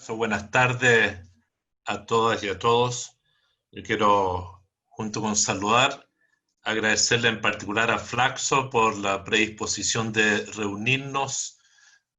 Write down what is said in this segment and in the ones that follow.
Buenas tardes a todas y a todos. Yo quiero, junto con saludar, agradecerle en particular a Flaxo por la predisposición de reunirnos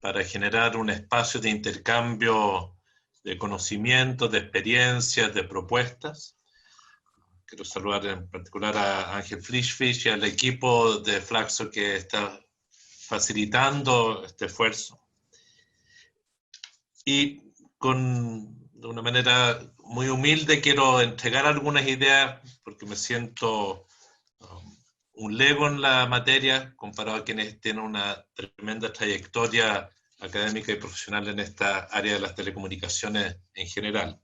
para generar un espacio de intercambio de conocimientos, de experiencias, de propuestas. Quiero saludar en particular a Ángel Frischfisch y al equipo de Flaxo que está facilitando este esfuerzo. Y de una manera muy humilde quiero entregar algunas ideas porque me siento un lego en la materia comparado a quienes tienen una tremenda trayectoria académica y profesional en esta área de las telecomunicaciones en general.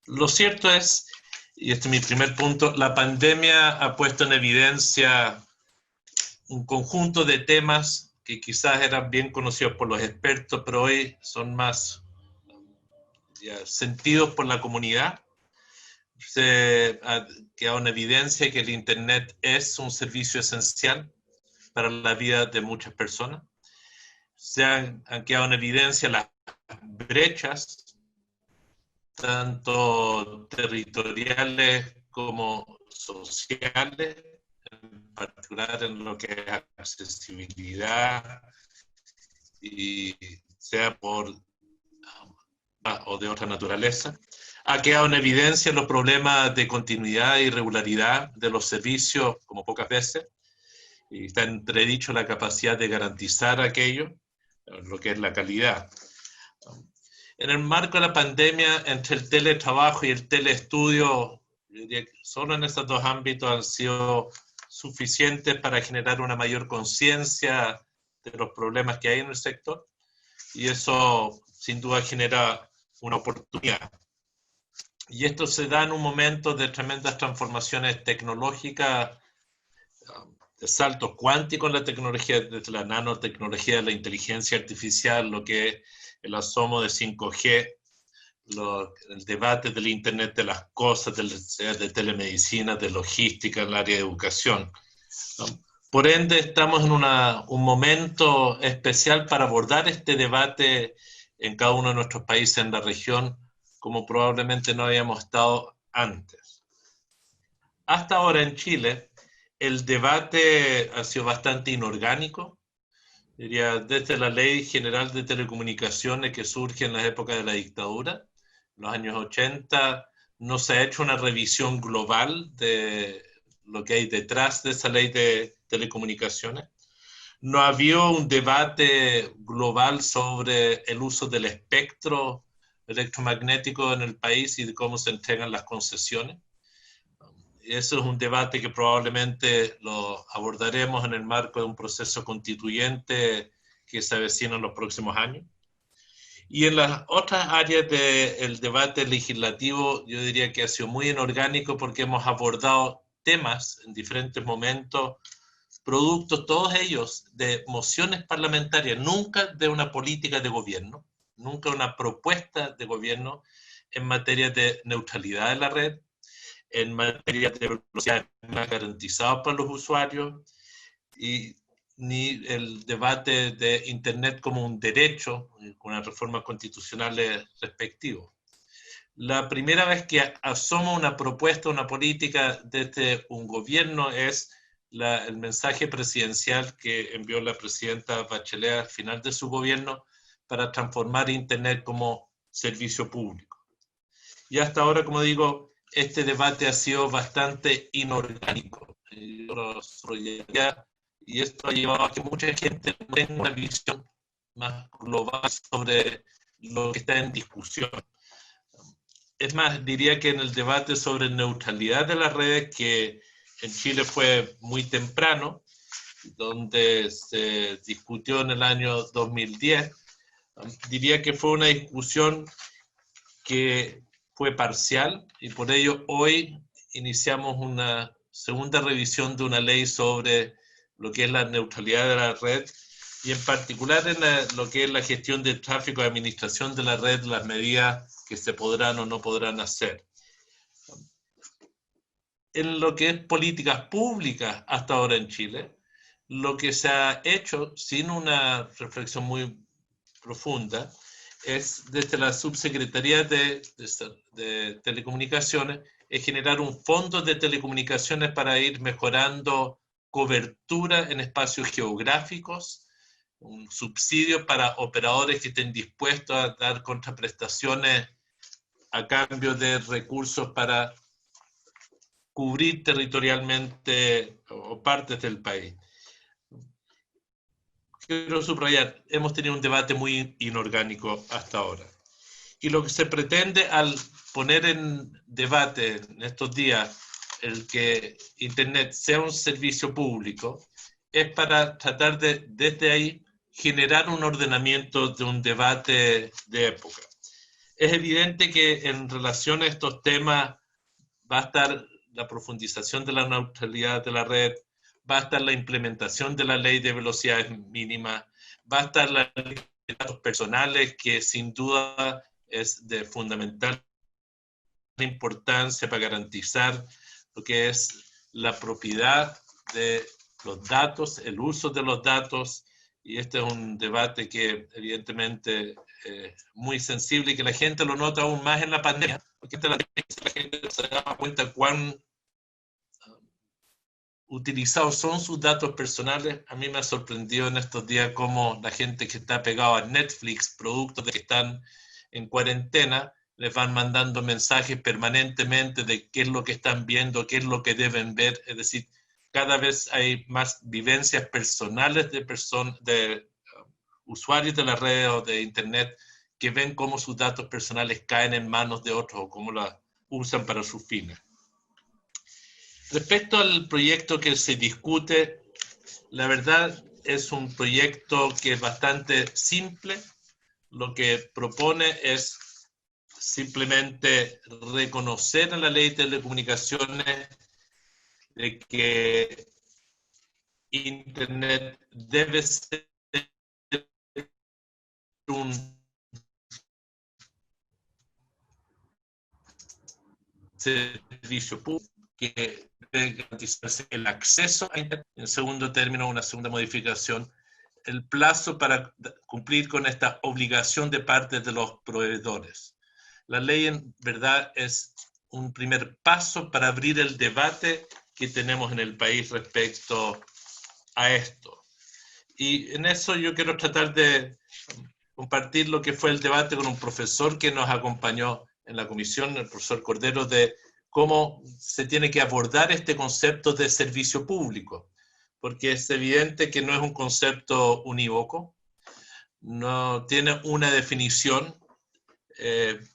Lo cierto es, y este es mi primer punto, la pandemia ha puesto en evidencia un conjunto de temas que quizás eran bien conocidos por los expertos, pero hoy son más sentidos por la comunidad. Se ha quedado en evidencia que el Internet es un servicio esencial para la vida de muchas personas. Se han quedado en evidencia las brechas, tanto territoriales como sociales, en particular en lo que es accesibilidad, y sea por o de otra naturaleza. Ha quedado en evidencia los problemas de continuidad e irregularidad de los servicios como pocas veces, y está entredicho la capacidad de garantizar aquello, lo que es la calidad. En el marco de la pandemia, entre el teletrabajo y el teleestudio, yo diría que solo en estos dos ámbitos han sido suficientes para generar una mayor conciencia de los problemas que hay en el sector, y eso sin duda genera una oportunidad. Y esto se da en un momento de tremendas transformaciones tecnológicas, de saltos cuánticos en la tecnología, desde la nanotecnología, la inteligencia artificial, lo que es el asomo de 5G, el debate del Internet de las cosas, de telemedicina, de logística en el área de educación. Por ende, estamos en un momento especial para abordar este debate en cada uno de nuestros países en la región, como probablemente no habíamos estado antes. Hasta ahora en Chile, el debate ha sido bastante inorgánico, diría, desde la Ley General de Telecomunicaciones que surge en la época de la dictadura, en los años 80, no se ha hecho una revisión global de lo que hay detrás de esa ley de telecomunicaciones. No ha habido un debate global sobre el uso del espectro electromagnético en el país y de cómo se entregan las concesiones. Eso es un debate que probablemente lo abordaremos en el marco de un proceso constituyente que se avecina en los próximos años. Y en las otras áreas del debate legislativo, yo diría que ha sido muy inorgánico porque hemos abordado temas en diferentes momentos, productos todos ellos de mociones parlamentarias, nunca de una política de gobierno, nunca una propuesta de gobierno en materia de neutralidad de la red, en materia de velocidad garantizada para los usuarios, y ni el debate de Internet como un derecho, con una reforma constitucional respectiva. La primera vez que asoma una propuesta, una política desde un gobierno es el mensaje presidencial que envió la presidenta Bachelet al final de su gobierno para transformar Internet como servicio público. Y hasta ahora, como digo, este debate ha sido bastante inorgánico. Y esto ha llevado a que mucha gente tenga una visión más global sobre lo que está en discusión. Es más, diría que en el debate sobre neutralidad de las redes, que en Chile fue muy temprano, donde se discutió en el año 2010, diría que fue una discusión que fue parcial y por ello hoy iniciamos una segunda revisión de una ley sobre lo que es la neutralidad de la red y en particular en lo que es la gestión del tráfico y administración de la red, las medidas que se podrán o no podrán hacer. En lo que es políticas públicas hasta ahora en Chile, lo que se ha hecho sin una reflexión muy profunda es desde la Subsecretaría de Telecomunicaciones, es generar un fondo de telecomunicaciones para ir mejorando cobertura en espacios geográficos, un subsidio para operadores que estén dispuestos a dar contraprestaciones a cambio de recursos para cubrir territorialmente o partes del país. Quiero subrayar, hemos tenido un debate muy inorgánico hasta ahora. Y lo que se pretende al poner en debate en estos días el que Internet sea un servicio público es para tratar de, desde ahí, generar un ordenamiento de un debate de época. Es evidente que en relación a estos temas va a estar la profundización de la neutralidad de la red, va a estar la implementación de la ley de velocidades mínimas, va a estar la ley de datos personales, que sin duda es de fundamental importancia para garantizar lo que es la propiedad de los datos, el uso de los datos, y este es un debate que evidentemente es muy sensible y que la gente lo nota aún más en la pandemia, porque la gente se da cuenta cuán utilizados son sus datos personales. A mí me ha sorprendido en estos días cómo la gente que está pegada a Netflix, productos de que están en cuarentena, les van mandando mensajes permanentemente de qué es lo que están viendo, qué es lo que deben ver. Es decir, cada vez hay más vivencias personales de usuarios de la red o de Internet que ven cómo sus datos personales caen en manos de otros o cómo las usan para sus fines. Respecto al proyecto que se discute, la verdad es un proyecto que es bastante simple. Lo que propone es simplemente reconocer en la ley de telecomunicaciones de que Internet debe ser un servicio público que debe garantizarse el acceso a Internet. En segundo término, una segunda modificación, el plazo para cumplir con esta obligación de parte de los proveedores. La ley en verdad es un primer paso para abrir el debate que tenemos en el país respecto a esto. Y en eso yo quiero tratar de compartir lo que fue el debate con un profesor que nos acompañó en la comisión, el profesor Cordero, de cómo se tiene que abordar este concepto de servicio público, porque es evidente que no es un concepto unívoco, no tiene una definición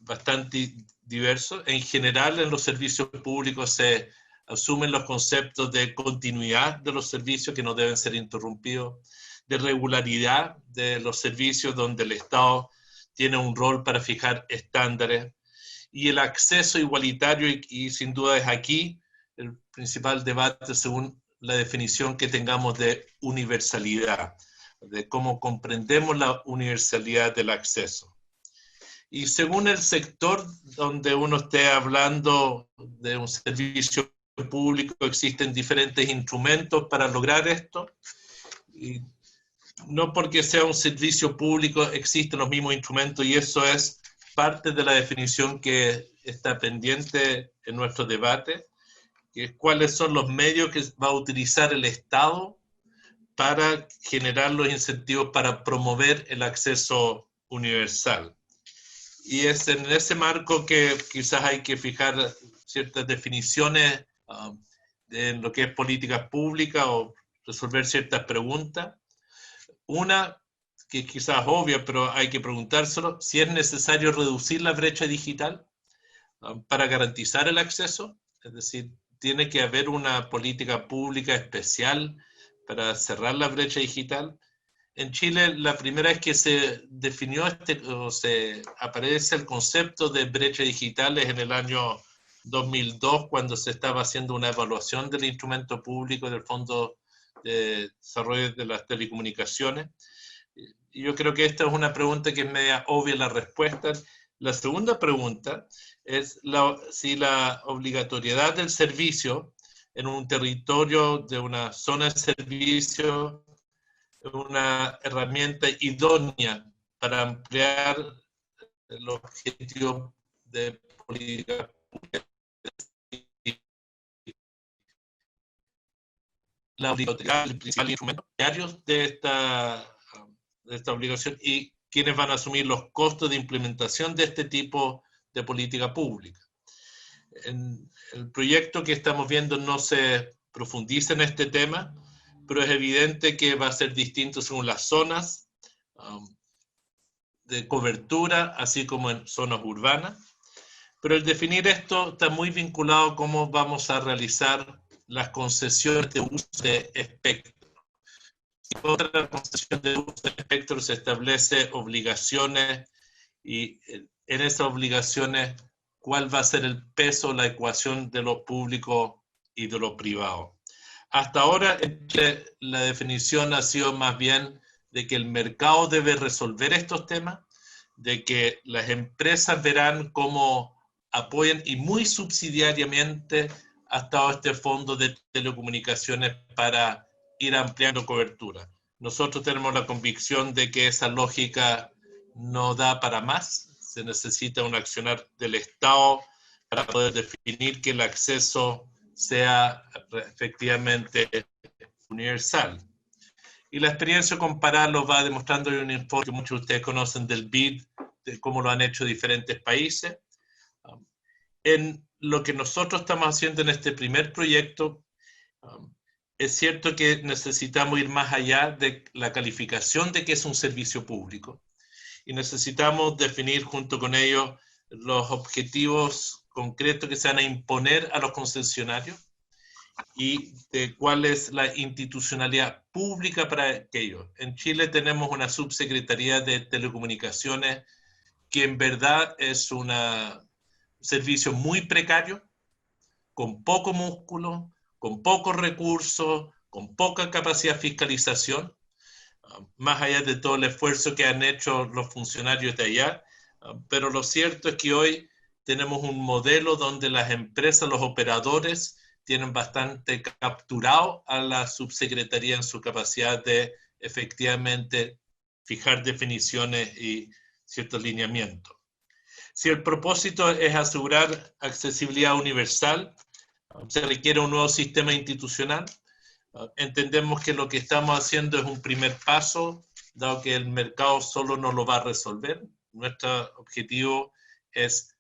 bastante diverso. En general, en los servicios públicos se asumen los conceptos de continuidad de los servicios que no deben ser interrumpidos, de regularidad de los servicios donde el Estado tiene un rol para fijar estándares, y el acceso igualitario, y sin duda es aquí el principal debate según la definición que tengamos de universalidad, de cómo comprendemos la universalidad del acceso. Y según el sector donde uno esté hablando de un servicio público, existen diferentes instrumentos para lograr esto. Y no porque sea un servicio público existen los mismos instrumentos, y eso es parte de la definición que está pendiente en nuestro debate, que es cuáles son los medios que va a utilizar el Estado para generar los incentivos para promover el acceso universal. Y es en ese marco que quizás hay que fijar ciertas definiciones en lo que es políticas públicas o resolver ciertas preguntas. Una que quizás es obvia, pero hay que preguntárselo, si es necesario reducir la brecha digital para garantizar el acceso. Es decir, tiene que haber una política pública especial para cerrar la brecha digital. En Chile, la primera vez que se definió o se aparece el concepto de brecha digital es en el año 2002, cuando se estaba haciendo una evaluación del instrumento público del Fondo de Desarrollo de las Telecomunicaciones. Y yo creo que esta es una pregunta que es media obvia la respuesta. La segunda pregunta es si la obligatoriedad del servicio en un territorio de una zona de servicio es una herramienta idónea para ampliar el objetivo de política pública. La obligatoriedad, el principal instrumento diario de esta obligación y quienes van a asumir los costos de implementación de este tipo de política pública. En el proyecto que estamos viendo no se profundiza en este tema, pero es evidente que va a ser distinto según las zonas de cobertura, así como en zonas urbanas. Pero el definir esto está muy vinculado a cómo vamos a realizar las concesiones de uso de espectro. Si otra concesión de uso de espectro se establece obligaciones y en esas obligaciones, ¿cuál va a ser el peso, la ecuación de lo público y de lo privado? Hasta ahora la definición ha sido más bien de que el mercado debe resolver estos temas, de que las empresas verán cómo apoyan y muy subsidiariamente ha estado este fondo de telecomunicaciones para ir ampliando cobertura. Nosotros tenemos la convicción de que esa lógica no da para más, se necesita un accionar del Estado para poder definir que el acceso sea efectivamente universal. Y la experiencia comparada lo va demostrando en un informe que muchos de ustedes conocen del BID, de cómo lo han hecho diferentes países. En lo que nosotros estamos haciendo en este primer proyecto, es cierto que necesitamos ir más allá de la calificación de que es un servicio público y necesitamos definir junto con ellos los objetivos concretos que se van a imponer a los concesionarios y de cuál es la institucionalidad pública para aquello. En Chile tenemos una subsecretaría de telecomunicaciones que en verdad es un servicio muy precario, con poco músculo, con pocos recursos, con poca capacidad de fiscalización, más allá de todo el esfuerzo que han hecho los funcionarios de allá, pero lo cierto es que hoy tenemos un modelo donde las empresas, los operadores, tienen bastante capturado a la subsecretaría en su capacidad de efectivamente fijar definiciones y ciertos lineamientos. Si el propósito es asegurar accesibilidad universal, se requiere un nuevo sistema institucional. Entendemos que lo que estamos haciendo es un primer paso, dado que el mercado solo no lo va a resolver. Nuestro objetivo es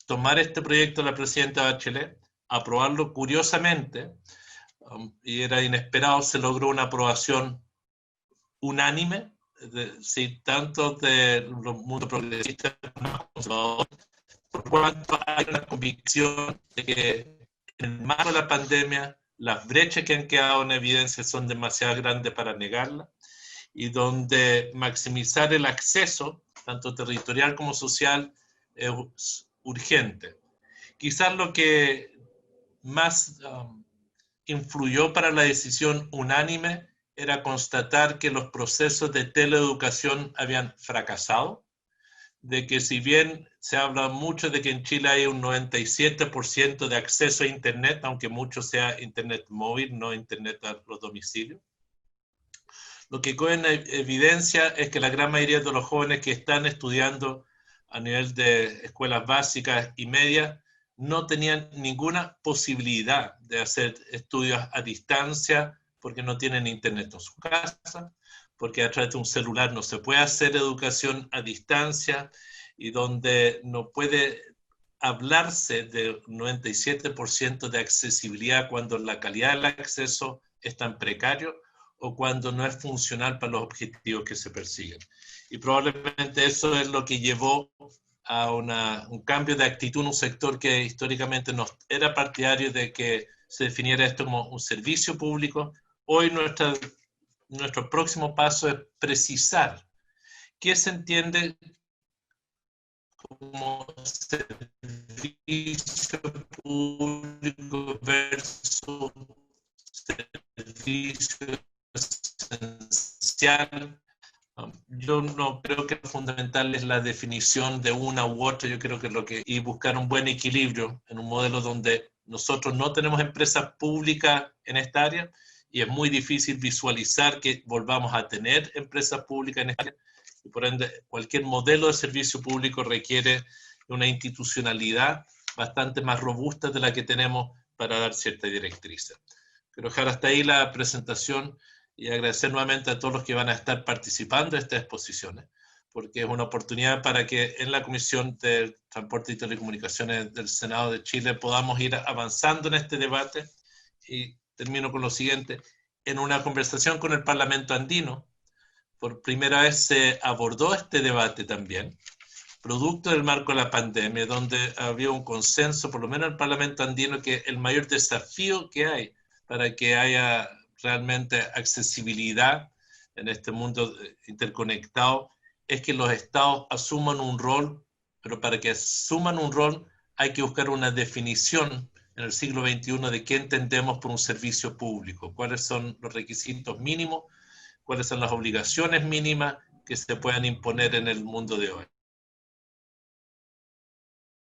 tomar este proyecto de la presidenta Bachelet, aprobarlo curiosamente, y era inesperado, se logró una aprobación unánime, tanto de los mundos progresistas como conservadores, por cuanto hay una convicción de que en el marco de la pandemia las brechas que han quedado en evidencia son demasiado grandes para negarlas y donde maximizar el acceso, tanto territorial como social, es urgente. Quizás lo que más influyó para la decisión unánime era constatar que los procesos de teleeducación habían fracasado, de que si bien se habla mucho de que en Chile hay un 97% de acceso a Internet, aunque mucho sea Internet móvil, no Internet a los domicilios, lo que queda en evidencia es que la gran mayoría de los jóvenes que están estudiando a nivel de escuelas básicas y medias no tenían ninguna posibilidad de hacer estudios a distancia porque no tienen Internet en su casa, porque a través de un celular no se puede hacer educación a distancia y donde no puede hablarse de 97% de accesibilidad cuando la calidad del acceso es tan precario o cuando no es funcional para los objetivos que se persiguen. Y probablemente eso es lo que llevó a un cambio de actitud en un sector que históricamente no era partidario de que se definiera esto como un servicio público. Hoy nuestro próximo paso es precisar qué se entiende como servicio público versus servicio esencial. Yo no creo que lo fundamental es la definición de una u otra, yo creo que y buscar un buen equilibrio en un modelo donde nosotros no tenemos empresas públicas en esta área y es muy difícil visualizar que volvamos a tener empresas públicas en España, y por ende cualquier modelo de servicio público requiere una institucionalidad bastante más robusta de la que tenemos para dar ciertas directrices. Quiero dejar hasta ahí la presentación y agradecer nuevamente a todos los que van a estar participando en estas exposiciones, porque es una oportunidad para que en la Comisión de Transporte y Telecomunicaciones del Senado de Chile podamos ir avanzando en este debate. Y termino con lo siguiente. En una conversación con el Parlamento andino, por primera vez se abordó este debate también, producto del marco de la pandemia, donde había un consenso, por lo menos en el Parlamento andino, que el mayor desafío que hay para que haya realmente accesibilidad en este mundo interconectado es que los estados asuman un rol, pero para que asuman un rol hay que buscar una definición en el siglo XXI de qué entendemos por un servicio público, cuáles son los requisitos mínimos, cuáles son las obligaciones mínimas que se puedan imponer en el mundo de hoy.